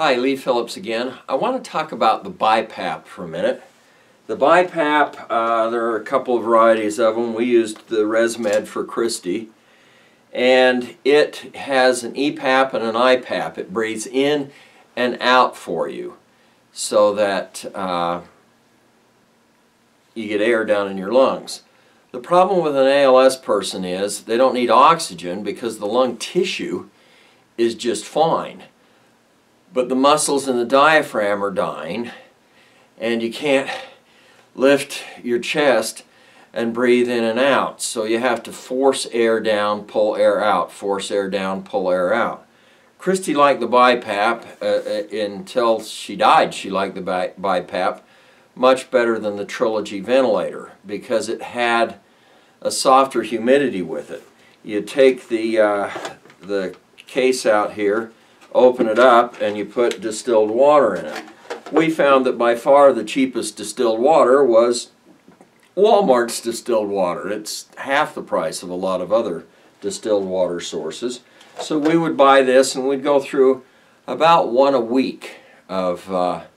Hi, Lee Phillips again. I want to talk about the BiPAP for a minute. The BiPAP, there are a couple of varieties of them. We used the ResMed for Christy, and it has an EPAP and an IPAP. It breathes in and out for you so that you get air down in your lungs. The problem with an ALS person is they don't need oxygen because the lung tissue is just fine. But the muscles in the diaphragm are dying, and you can't lift your chest and breathe in and out. So you have to force air down, pull air out, force air down, pull air out. Christy liked the BiPAP until she died. She liked the BiPAP much better than the Trilogy ventilator because it had a softer humidity with it. You take the case out here, open it up, and you put distilled water in it. We found that by far the cheapest distilled water was Walmart's distilled water. It's half the price of a lot of other distilled water sources. So we would buy this, and we'd go through about one a week actually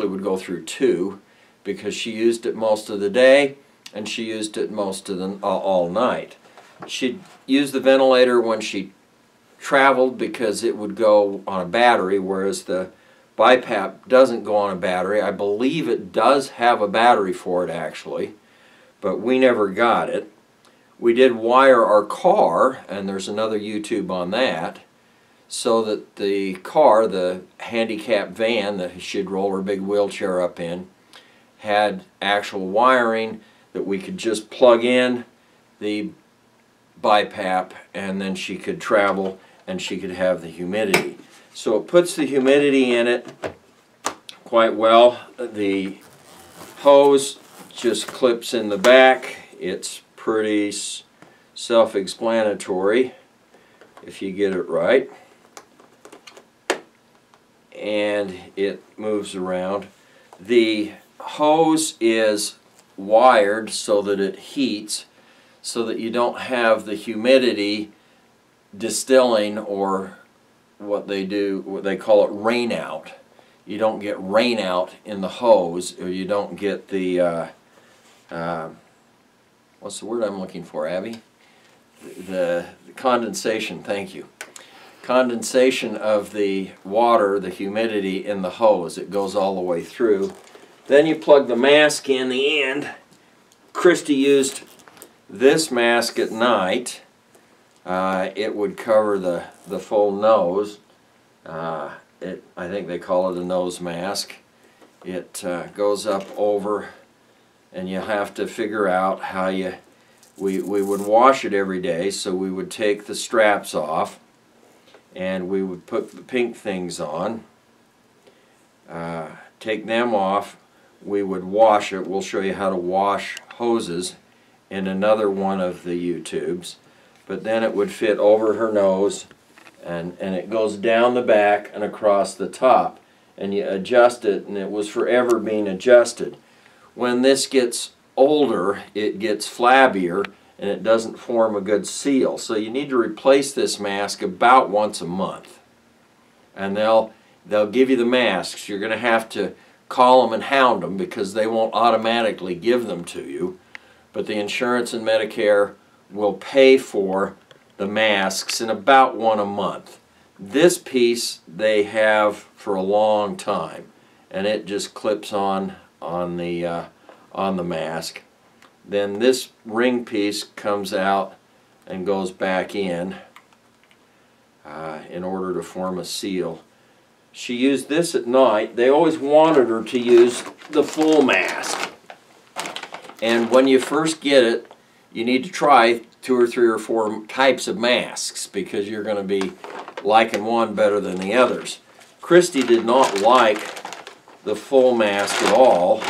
would go through two, because she used it most of the day and she used it most of the all night. She'd use the ventilator when she traveled because it would go on a battery, whereas the BiPAP doesn't go on a battery. I believe it does have a battery for it actually, but we never got it. We did wire our car, and there's another YouTube on that, so that the car, the handicap van that she'd roll her big wheelchair up in, had actual wiring that we could just plug in the BiPAP, and then she could travel and she could have the humidity. So it puts the humidity in it quite well. The hose just clips in the back. It's pretty self-explanatory if you get it right. And it moves around. The hose is wired so that it heats, so that you don't have the humidity distilling, or what they call it rain out. You don't get rain out in the hose, or you don't get the what's the word I'm looking for, Abby? The condensation, thank you. Condensation of the water, the humidity in the hose. It goes all the way through. Then you plug the mask in the end. Christy used this mask at night. It would cover the full nose. I think they call it a nose mask. It goes up over, and you have to figure out how we would wash it every day. So we would take the straps off, and we would put the pink things on, take them off. We would wash it. We'll show you how to wash hoses in another one of the YouTubes. But then it would fit over her nose, and it goes down the back and across the top, and you adjust it, and it was forever being adjusted. When this gets older, it gets flabbier, and it doesn't form a good seal. So you need to replace this mask about once a month. And they'll give you the masks. You're going to have to call them and hound them because they won't automatically give them to you. But the insurance and Medicare will pay for the masks in about one a month. This piece they have for a long time, and it just clips on the mask. Then this ring piece comes out and goes back in order to form a seal. She used this at night. They always wanted her to use the full mask. And when you first get it, you need to try 2 or 3 or 4 types of masks, because you're going to be liking one better than the others. Christy did not like the full mask at all.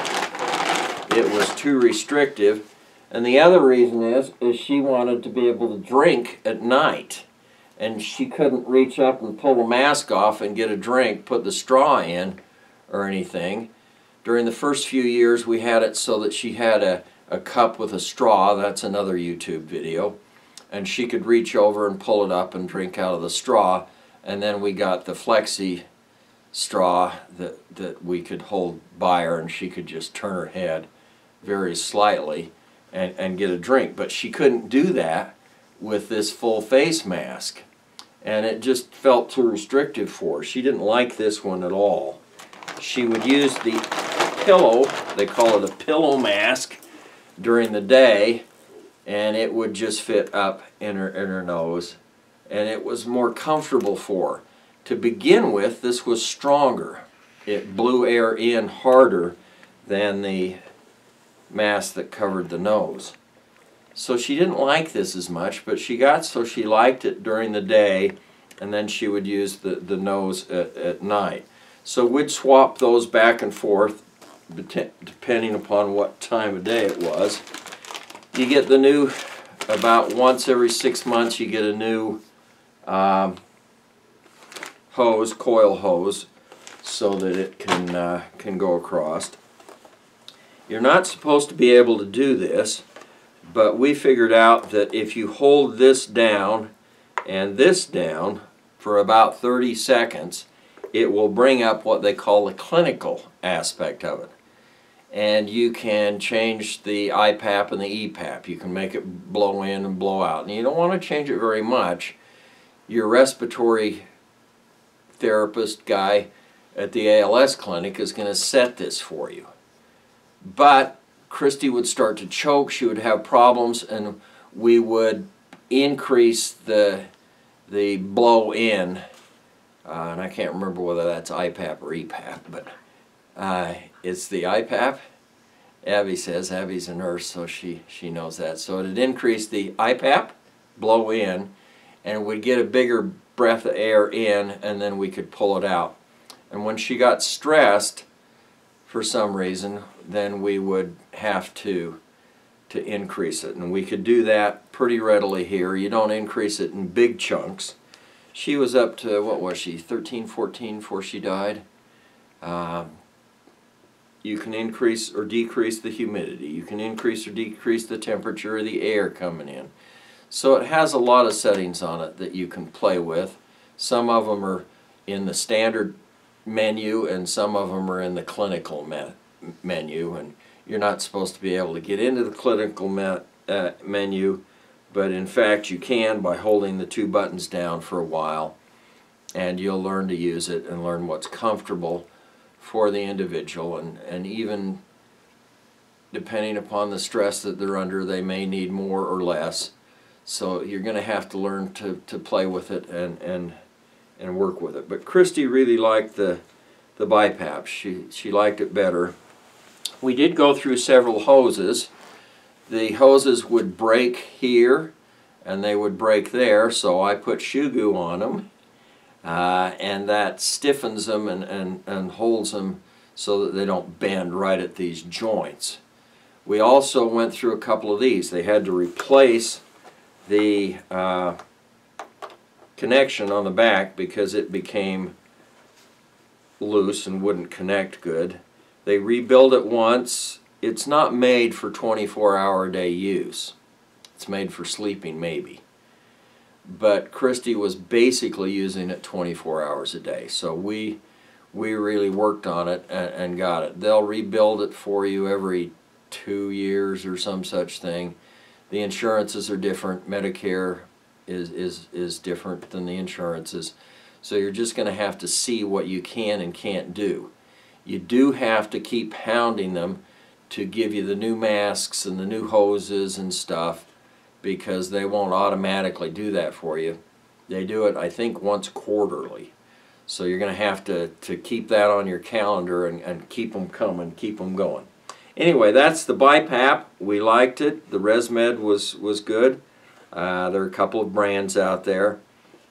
It was too restrictive. And the other reason is she wanted to be able to drink at night. And she couldn't reach up and pull the mask off and get a drink, put the straw in or anything. During the first few years we had it so that she had a cup with a straw. That's another YouTube video. And she could reach over and pull it up and drink out of the straw. and then we got the flexi straw that we could hold by her, and she could just turn her head very slightly and get a drink. But she couldn't do that with this full face mask, and it just felt too restrictive for her. She didn't like this one at all. She would use the pillow, they call it a pillow mask, during the day, and it would just fit up in her nose, and it was more comfortable for her. To begin with, this was stronger. It blew air in harder than the mask that covered the nose. So she didn't like this as much, but she got so she liked it during the day, and then she would use the nose at night. So we'd swap those back and forth depending upon what time of day it was. You get the new, about once every 6 months you get a new hose, coil hose, so that it can go across. You're not supposed to be able to do this, but we figured out that if you hold this down and this down for about 30 seconds, it will bring up what they call the clinical aspect of it. And you can change the IPAP and the EPAP. You can make it blow in and blow out. And you don't want to change it very much. Your respiratory therapist guy at the ALS clinic is going to set this for you. But Christy would start to choke, she would have problems, and we would increase the blow in, and I can't remember whether that's IPAP or EPAP, but it's the IPAP. Abby says, Abby's a nurse, so she knows that. So it'd increase the IPAP, blow in, and it would get a bigger breath of air in, and then we could pull it out. And when she got stressed, for some reason, then we would have to increase it. And we could do that pretty readily here. You don't increase it in big chunks. She was up to, what was she, 13, 14 before she died. You can increase or decrease the humidity. You can increase or decrease the temperature of the air coming in. So it has a lot of settings on it that you can play with. Some of them are in the standard menu, and some of them are in the clinical menu, and you're not supposed to be able to get into the clinical menu, but in fact you can by holding the two buttons down for a while, and you'll learn to use it and learn what's comfortable for the individual, and even depending upon the stress that they're under, they may need more or less. So you're going to have to learn to play with it and work with it. But Christy really liked the BiPAP. She liked it better. We did go through several hoses. The hoses would break here and they would break there, so I put shoe goo on them, and that stiffens them and holds them so that they don't bend right at these joints. We also went through a couple of these. They had to replace the connection on the back because it became loose and wouldn't connect good. They rebuilt it once. It's not made for 24-hour-a-day use. It's made for sleeping maybe. But Christy was basically using it 24 hours a day. So we really worked on it and got it. They'll rebuild it for you every 2 years or some such thing. The insurances are different. Medicare is different than the insurances. So you're just going to have to see what you can and can't do. You do have to keep hounding them to give you the new masks and the new hoses and stuff, because they won't automatically do that for you. They do it, I think, once quarterly. So you're going to have to keep that on your calendar and keep them coming, keep them going. Anyway, that's the BiPAP. We liked it. The ResMed was good. There are a couple of brands out there,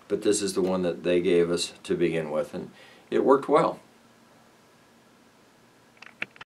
but this is the one that they gave us to begin with, and it worked well.